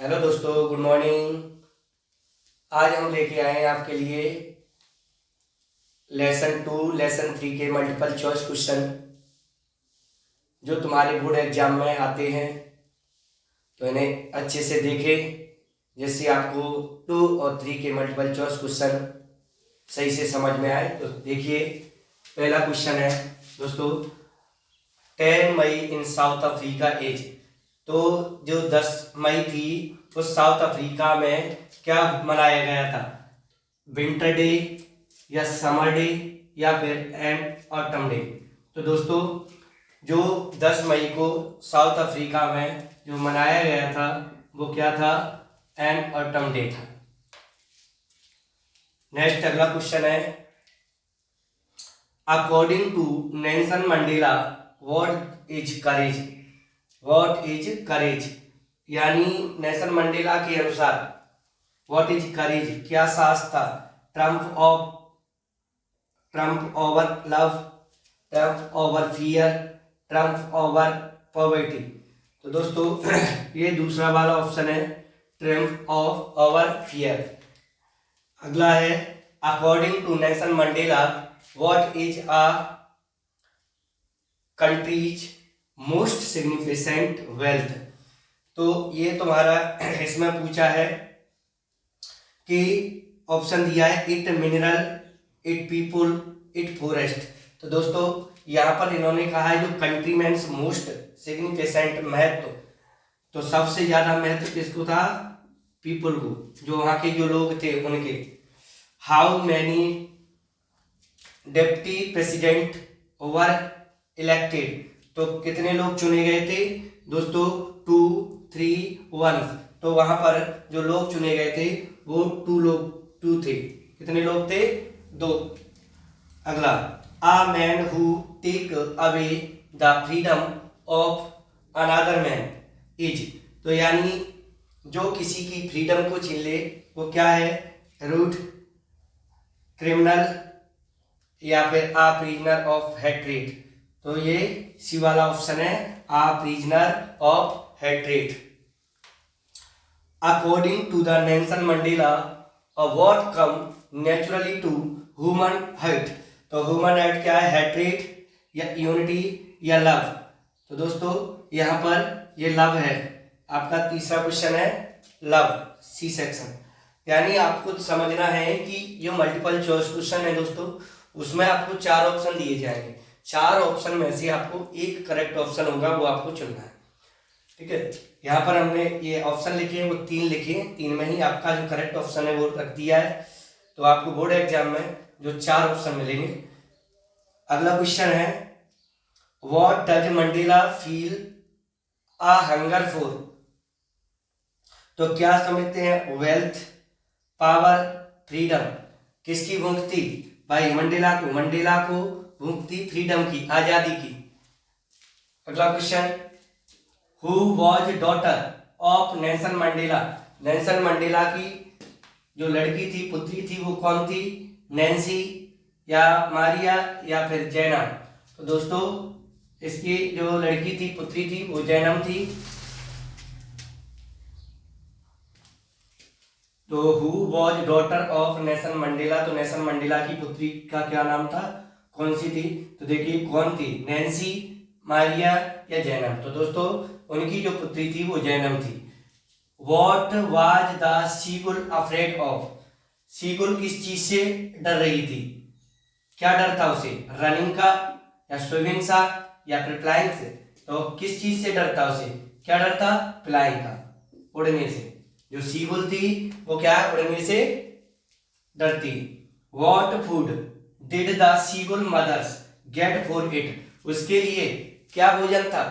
Hello दोस्तों, good morning. आज हम लेके आए हैं आपके लिए लेसन 3 के मल्टीपल चॉइस क्वेश्चन जो तुम्हारे बोर्ड एग्जाम में आते हैं। तो इन्हें अच्छे से देखें जिससे आपको 2 और 3 के मल्टीपल चॉइस क्वेश्चन सही से समझ में आए। तो देखिए, पहला क्वेश्चन है दोस्तों, 10 मई इन साउथ अफ्रीका एज। तो जो 10 मई थी उस साउथ अफ्रीका में क्या मनाया गया था? विंटर डे या समर डे या फिर एंड ऑटम डे। तो दोस्तों, जो 10 मई को साउथ अफ्रीका में जो मनाया गया था वो क्या था? एंड ऑटम डे था। नेक्स्ट अगला क्वेश्चन है, according to Nelson Mandela what is courage? What is courage यानी नेल्सन मंडेला के अनुसार व्हाट इज करेज क्या साहस था? Trump over love, Trump over fear, Trump over poverty. तो दोस्तों ये दूसरा वाला ऑप्शन है, ट्रम्प ऑफ ओवर फियर। अगला है, according to Nelson Mandela what is a country's most significant wealth. तो ये तुम्हारा इसमें पूछा है कि ऑप्शन दिया है, it mineral, it people, it forest. तो दोस्तों यहाँ पर इन्होंने कहा है जो कंट्री मीन्स मोस्ट सिग्निफिकेंट महत्व, तो सबसे ज्यादा महत्व किसको था? पीपल को, जो वहां के जो लोग थे उनके। How many deputy president over elected, तो कितने लोग चुने गए थे दोस्तों? 2, 3, 1। तो वहां पर जो लोग चुने गए थे वो 2 थे। कितने लोग थे? 2। अगला, a man who take away the freedom of another man is. तो यानी जो किसी की फ्रीडम को छीन ले वो क्या है? रूड, क्रिमिनल या फिर आ प्रिजनर ऑफ हेट्रेड। तो ये सी वाला ऑप्शन है, a prisoner of hatred. According to the Nelson Mandela what come naturally to human heart. तो ह्यूमन हार्ट क्या है? हेट्रेड या यूनिटी या लव। तो दोस्तों यहाँ पर ये लव है। आपका तीसरा क्वेश्चन है लव, सी सेक्शन। यानी आपको समझना है कि जो मल्टीपल चॉइस क्वेश्चन है दोस्तों, उसमें आपको 4 ऑप्शन दिए जाएंगे। 4 ऑप्शन में से आपको एक करेक्ट ऑप्शन होगा, वो आपको चुनना है। ठीक है, यहाँ पर हमने ये ऑप्शन लिखे हैं, वो 3 लिखे हैं, 3 में ही आपका जो करेक्ट ऑप्शन है वो रख दिया है। तो आपको बोर्ड एग्जाम में जो 4 ऑप्शन मिलेंगे। अगला क्वेश्चन है, what does Mandela feel a hunger for. तो क्या समझते हैं? Wealth, power, freedom. किसकी भूख थी भाई? मंडेला को। मंडेला को भूख थी फ्रीडम की, आजादी की। अगला question, who was daughter of Nelson Mandela. Nelson Mandela की जो लड़की थी, पुत्री थी, वो कौन थी? नैन्सी या मारिया या फिर जैनम। तो दोस्तों इसकी जो लड़की थी, पुत्री थी, वो जैनम थी। तो who was daughter of Nelson Mandela, तो नेल्सन मंडेला की पुत्री का क्या नाम था? कौन सी थी? तो देखिए कौन थी, नैन्सी, मारिया या जैनम। तो दोस्तों उनकी जो पुत्री थी वो जैनम थी। What was the seagull afraid of. Seagull किस चीज से डर रही थी? क्या डर था उसे? रनिंग का या स्विमिंग सा या फिर फ्लाइंग से। तो किस चीज से डर था उसे? क्या डर था? फ्लाइंग का, उड़ने से। जो सीगुल थी वो क्या है? उड़ने से डरती। What food did the seagull mother's get for it. उसके लिए क्या भोजन था?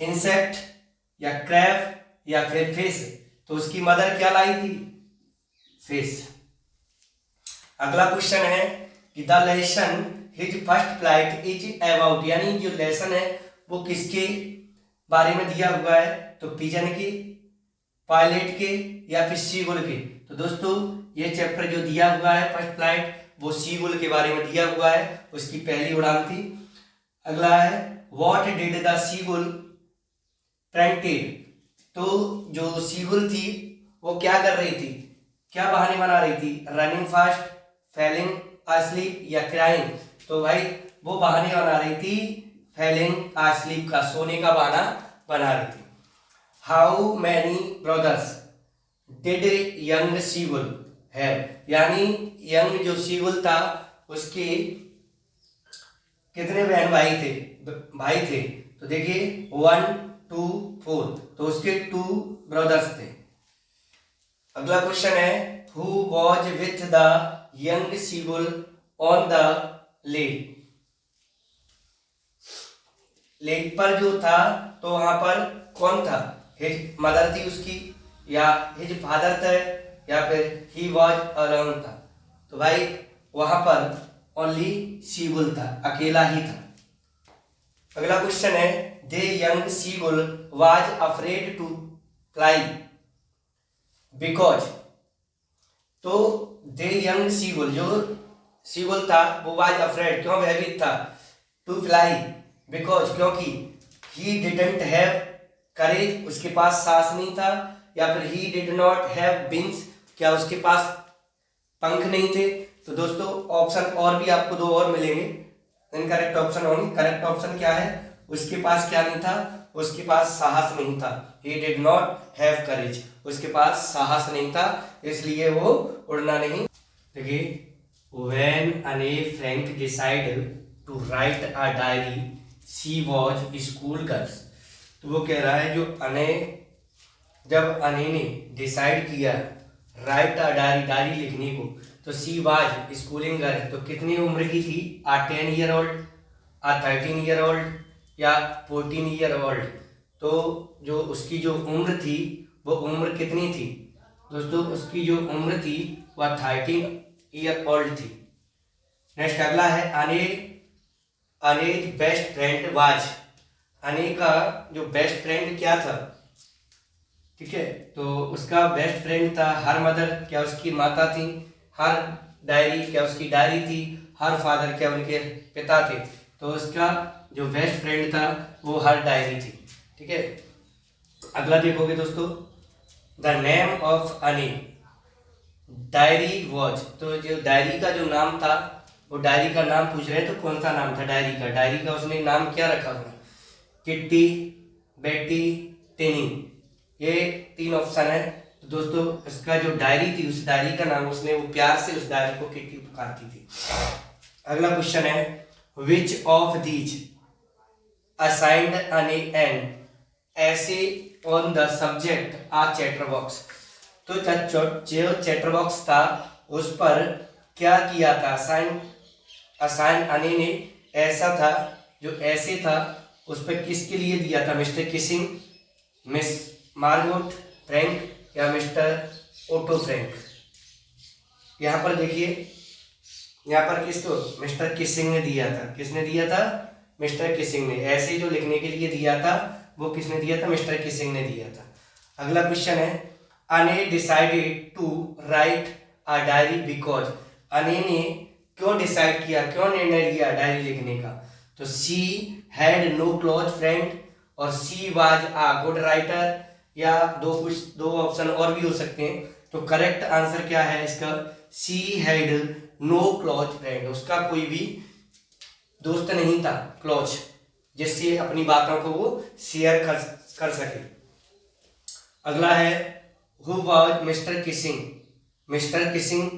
इंसेक्ट या क्रैब या फिर फिश। तो उसकी मदर क्या लाई थी? फिश। अगला क्वेश्चन है कि the lesson his first flight is about, यानी जो लेसन है वो किसके बारे में दिया हुआ है? तो पिजन के, पायलट के या फिर सीगुल के। तो दोस्तों ये चैप्टर जो दिया हुआ है फर्स्ट फ्लाइट, वो सीगुल के बारे में दिया हुआ है, उसकी पहली उड़ान थी। अगला है, व्हाट डिड द सीगुल प्रेंटेड। तो जो सीगुल थी वो क्या कर रही थी, क्या बहाने बना रही थी, रनिंग फास्ट, फेलिंग asleep या क्राइंग। तो भाई वो बहाने बना रही थी फेलिंग asleep का, सोने का बहाना बना रही थी। How many brothers did young seagull have, यानी यंग जो सीगुल था उसके कितने बहन भाई थे। तो देखिए 1 2 4, तो उसके 2 ब्रदर्स थे। अगला क्वेश्चन है who was with the young seagull on the lake. Lake पर जो था तो वहां पर कौन था, हिज मदर थी उसकी, या हिज फादर थे, या फिर ही वॉज अलोन था। तो भाई वहां पर ओनली सीगुल था, अकेला ही था। अगला क्वेश्चन है the young seagull was afraid to fly because. तो दे यंग सीगुल, जो सीगुल था वो वाज अफ्रेड, क्यों भयभीत था, टू फ्लाई बिकॉज, क्योंकि ही डिडंट हैव करेज, उसके पास साहस नहीं था, या फिर he did not have wings, क्या उसके पास पंख नहीं थे। तो दोस्तों ऑप्शन और भी आपको 2 और मिलेंगे, इनकरेक्ट ऑप्शन होंगे। करेक्ट ऑप्शन क्या है, उसके पास क्या नहीं था, उसके पास साहस नहीं था, he did not have courage, उसके पास साहस नहीं था, इसलिए वो उड़ना नहीं। देखिए when Anne Frank decided to write a diary she was school girls. तो वो कह रहा है जो अने, जब अने ने डिसाइड किया राइट अ डायरी, डायरी लिखने को, तो सी वाज स्कूलिंग गर्ल, तो कितनी उम्र की थी, आ 10 ईयर ओल्ड, आ 13 ईयर ओल्ड, या 14 ईयर ओल्ड। तो जो उसकी जो उम्र थी वो उम्र कितनी थी दोस्तों, उसकी जो उम्र थी वह 13 ईयर ओल्ड थी। नेक्स्ट अगला है अने अनेज बेस्ट फ्रेंड वाज, अने का जो बेस्ट फ्रेंड क्या था, ठीक है, तो उसका बेस्ट फ्रेंड था हर मदर, क्या उसकी माता थी, हर डायरी, क्या उसकी डायरी थी, हर फादर, क्या उनके पिता थे। तो उसका जो बेस्ट फ्रेंड था वो हर डायरी थी, ठीक है। अगला देखोगे दोस्तों द नेम ऑफ अनी डायरी वॉज, तो जो डायरी का जो नाम था, वो डायरी का नाम पूछ रहे हैं, तो कौन सा नाम था डायरी का, डायरी का उसने नाम क्या रखा हुआ, किट्टी, बेटी, टेनी, ये 3 ऑप्शन है। तो दोस्तों इसका जो डायरी थी, उस डायरी का नाम, उसने वो प्यार से उस डायरी को किट्टी पुकारती थी। अगला क्वेश्चन है which of these assigned an essay on the subject a chatterbox. तो जो चैटर बॉक्स था उस पर क्या किया था, असाइन अने ने ऐसा था, जो ऐसे था उस पर किसके लिए दिया था, mister Keesing, miss Margot Frank, या मिस्टर ओटो फ्रैंक। यहाँ पर देखिए, यहाँ पर किसको, मिस्टर किसिंग ने दिया था, किसने दिया था, मिस्टर किसिंग ने। ऐसे जो लिखने के लिए दिया था वो किसने दिया था, मिस्टर किसिंग ने दिया था। अगला क्वेश्चन है Anne decided to write a diary because, Anne ने क्यों डिसाइड किया, क्यों निर्णय लिया डायरी लिखने का, तो she had no close friend, और she was a good writer, या दो ऑप्शन और भी हो सकते हैं। तो करेक्ट आंसर क्या है इसका, she had no close friend, उसका कोई भी दोस्त नहीं था क्लोज, जिससे अपनी बातों को वो शेयर कर सके। अगला है who was mister Keesing, mister Keesing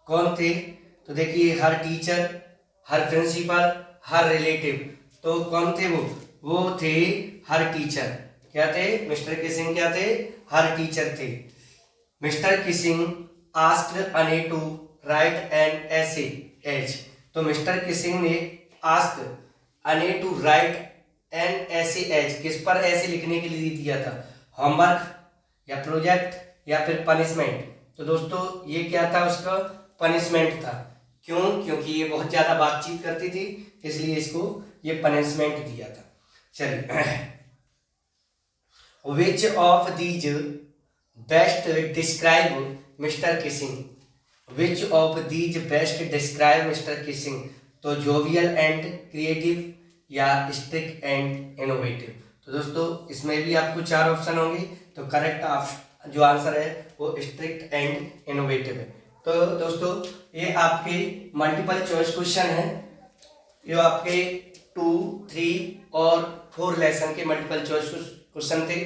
कौन थे, तो देखिए हर टीचर, हर प्रिंसिपल, हर रिलेटिव। तो कौन थे वो थे हर टीचर। क्या थे मिस्टर किसिंग, क्या थे, हर टीचर थे। मिस्टर किसिंग आस्क्ड अने टू राइट एन ऐसे एज, तो मिस्टर किसिंग ने आस्क्ड अने टू राइट एन ऐसे एज, किस पर ऐसे लिखने के लिए दिया था, होमवर्क या प्रोजेक्ट या फिर पनिशमेंट। तो दोस्तों ये क्या था, उसका पनिशमेंट था। क्यों, क्योंकि ये बहुत ज्यादा बातचीत करती थी, इसलिए इसको ये पनिशमेंट दिया था। चलिए विच of these best describe mister Keesing, which of these best describe mister Keesing, तो जोवियल एंड क्रिएटिव, या स्ट्रिक्ट एंड इनोवेटिव। तो तो दोस्तों इसमें भी आपको 4 ऑप्शन होंगे। तो करेक्ट जो आंसर है वो स्ट्रिक्ट एंड इनोवेटिव है। तो दोस्तों ये आपके मल्टीपल चॉइस क्वेश्चन है, ये आपके 2, 3 और 4 लेसन के मल्टीपल चॉइस क्वेश्चन थे।